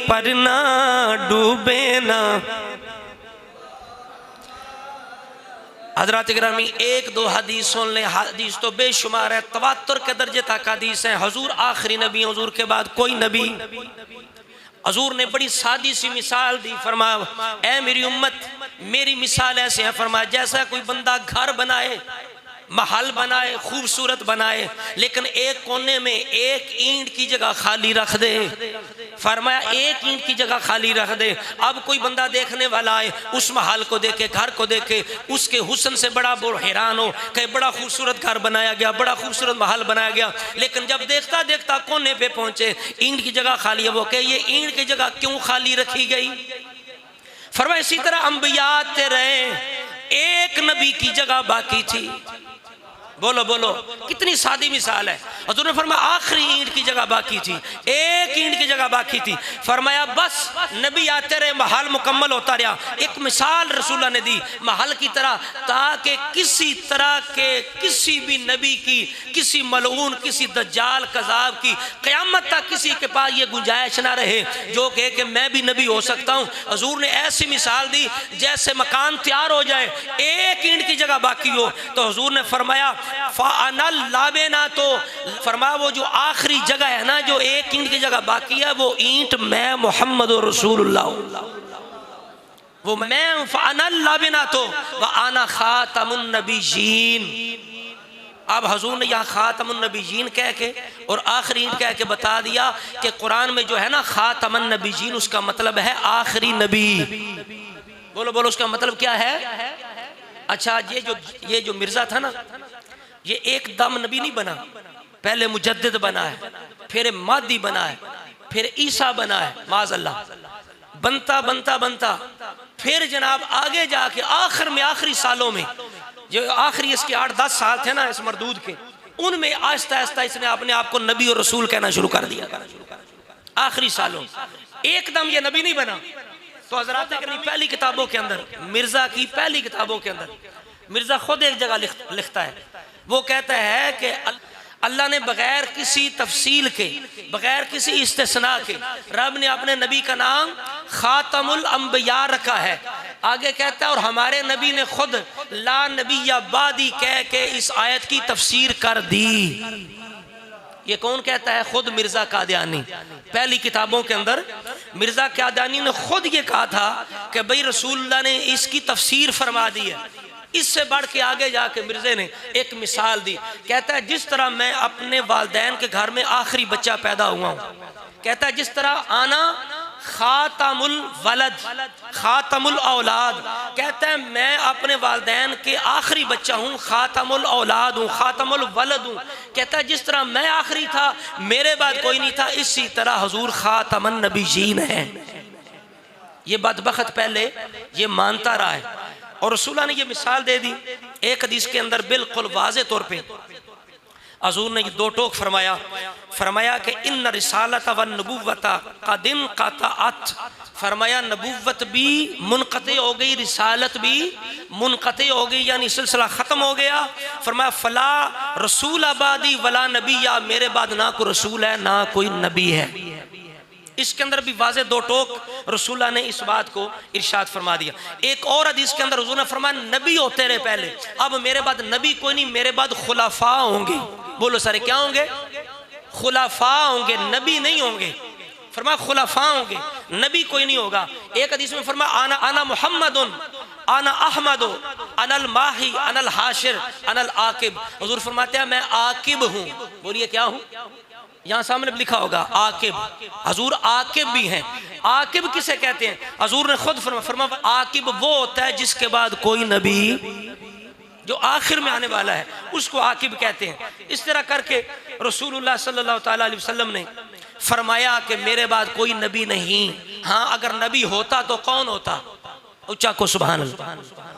पर ना डूबे ना। हज़रात गिरामी एक दो हदीस सुन ले, हदीस तो बेशुमार है, तवातुर के दर्जे तक हदीस है। हुजूर आखिरी नबी, हुजूर के बाद कोई नबी। हुजूर ने बड़ी सादी सी मिसाल दी, फरमाया ऐ मेरी उम्मत, मेरी मिसाल ऐसे है, फरमाया जैसा कोई बंदा घर बनाए, महल बनाए, खूबसूरत बनाए, लेकिन एक कोने में एक ईंट की जगह खाली रख दे। फरमाया एक ईंट की जगह खाली रख दे। अब कोई बंदा देखने वाला आए, उस महल को देखे, घर को देखे, उसके हुस्न से बड़ा हैरान हो कि बड़ा खूबसूरत घर बनाया गया, बड़ा खूबसूरत महल बनाया गया, लेकिन जब देखता देखता कोने पे पहुंचे, ईंट की जगह खाली है, वो कहे ये ईंट की जगह क्यों खाली रखी गई। फरमाया इसी तरह अंबिया आते रहे, एक नबी की जगह बाकी थी। बोलो बोलो, कितनी सादी मिसाल है। हुजूर ने फरमाया आखिरी ईंट की जगह बाकी थी, एक ईंट की जगह बाकी थी। फरमाया बस नबी आते रहे, महल मुकम्मल होता रहा। एक मिसाल रसूलुल्लाह ने दी महल की तरह, ताकि किसी तरह के किसी भी नबी की, किसी मलऊन, किसी दज्जाल कज़ाब की क़यामत तक किसी के पास ये गुंजाइश ना रहे जो कहे कि मैं भी नबी हो सकता हूँ। हुजूर ने ऐसी मिसाल दी जैसे मकान तैयार हो जाए, एक ईंट की जगह बाकी हो, तो हुजूर ने फरमाया फ़अनल लाबेना, तो फरमाया वो जो आखिरी जगह है ना, जो एक ईंट की जगह बाकी है, वो ईंट मैं मोहम्मद रसूलुल्लाह, वो मैं फ़अनल लाबेना, तो व आना खातमुन नबीयीन। अब हुजूर ने यहाँ खातमुन नबीयीन कह के और आखिरी ईंट कह के बता दिया कि कुरान में जो है ना खातमुन नबीयीन, उसका मतलब है आखिरी नबी। बोलो बोलो, उसका मतलब क्या है। अच्छा, ये जो मिर्जा था ना, ये एकदम नबी नहीं बना, पहले मुजद्दिद बना है, फिर मादी बना है, फिर ईसा बना है, माज़अल्लाह, बनता बनता बनता फिर जनाब आगे जाके आखिर में, आखिरी सालों में, जो आखिरी इसके 8-10 साल थे ना इस मरदूद के, उनमें आहिस्ता आहिस्ता इसने अपने आप को नबी और रसूल कहना शुरू कर दिया। आखिरी सालों एकदम ये नबी नहीं बना। तो हज़रात की पहली किताबों के अंदर, मिर्जा की पहली किताबों के अंदर मिर्जा खुद एक जगह लिखता है, वो कहता है कि अल्लाह ने बगैर किसी तफसील के, बगैर किसी इस्तिस्ना के, रब ने अपने नबी का नाम खातमुल अंबिया रखा है। आगे कहता है और हमारे नबी ने खुद ला नबिय्या बादी कह के इस आयत की तफसीर कर दी। ये कौन कहता है? खुद मिर्जा कादियानी। पहली किताबों के अंदर मिर्जा कादियानी ने खुद ये कहा था कि भाई रसूलुल्लाह ने इसकी तफसीर फरमा दी है। इससे बढ़ के आगे जाके मिर्जे ने एक मिसाल दी, कहता है जिस तरह मैं अपने वालिदैन के घर में आखिरी बच्चा पैदा हुआ हूँ, कहता है जिस तरह आना खातमुल वलद खातमुल औलाद, कहता है मैं अपने वालिदैन के आखिरी बच्चा हूँ, खातमुल औलाद हूँ, खातमुल वलद हूँ। कहता है जिस तरह मैं आखिरी था, मेरे बाद कोई नहीं था, इसी तरह हुजूर खातमुन नबीयीन है। ये बदबख्त पहले ये मानता रहा है और रसूलुल्लाह ने ये मिसाल दे दी एक हदीस के अंदर बिल्कुल वाज़े तौर पे। हुजूर ने दो टोक फरमाया कि इन्न रिसालत व नबुव्वत कदिन क़तअत, फरमाया नबुव्वत भी मुनक़ते हो गई, रिसालत भी मुनक़ते हो गई, यानी सिलसिला ख़त्म हो गया। फरमाया फला रसूल आबादी वला नबी, या मेरे बाद ना कोई रसूल है ना कोई नबी है। इसके अंदर भी वाज़े दो टोक रसूलुल्लाह ने इस बात को इरशाद फरमा दिया। एक और हदीस के अंदर हुजूर ने फरमाया नबी होते रहे पहले, अब मेरे बाद नबी कोई नहीं, मेरे बाद खुलाफा होंगे। बोलो सारे क्या होंगे? खुलाफा होंगे, नबी नहीं होंगे। फरमाया खुलाफा होंगे, नबी कोई नहीं होगा। एक हदीस में फरमाया आना आना मुहम्मदुन आना अहमदो अनल माही अनल हाशिर अनल आकिब। हुजूर फरमाते हैं मैं आकिब हूँ। बोलिए क्या हूँ? यहाँ सामने लिखा होगा आकिब। हजूर आकिब भी हैं। आकिब किसे कहते हैं? हजूर ने खुद फरमाया आकिब वो होता है जिसके बाद कोई नबी, जो आखिर में आने वाला है, उसको आकिब कहते हैं। इस तरह करके रसूलुल्लाह सल्लल्लाहु अलैहि वसल्लम ने फरमाया कि मेरे बाद कोई नबी नहीं। हाँ, अगर नबी होता तो कौन होता? उच्चा को सुभान अल्लाह।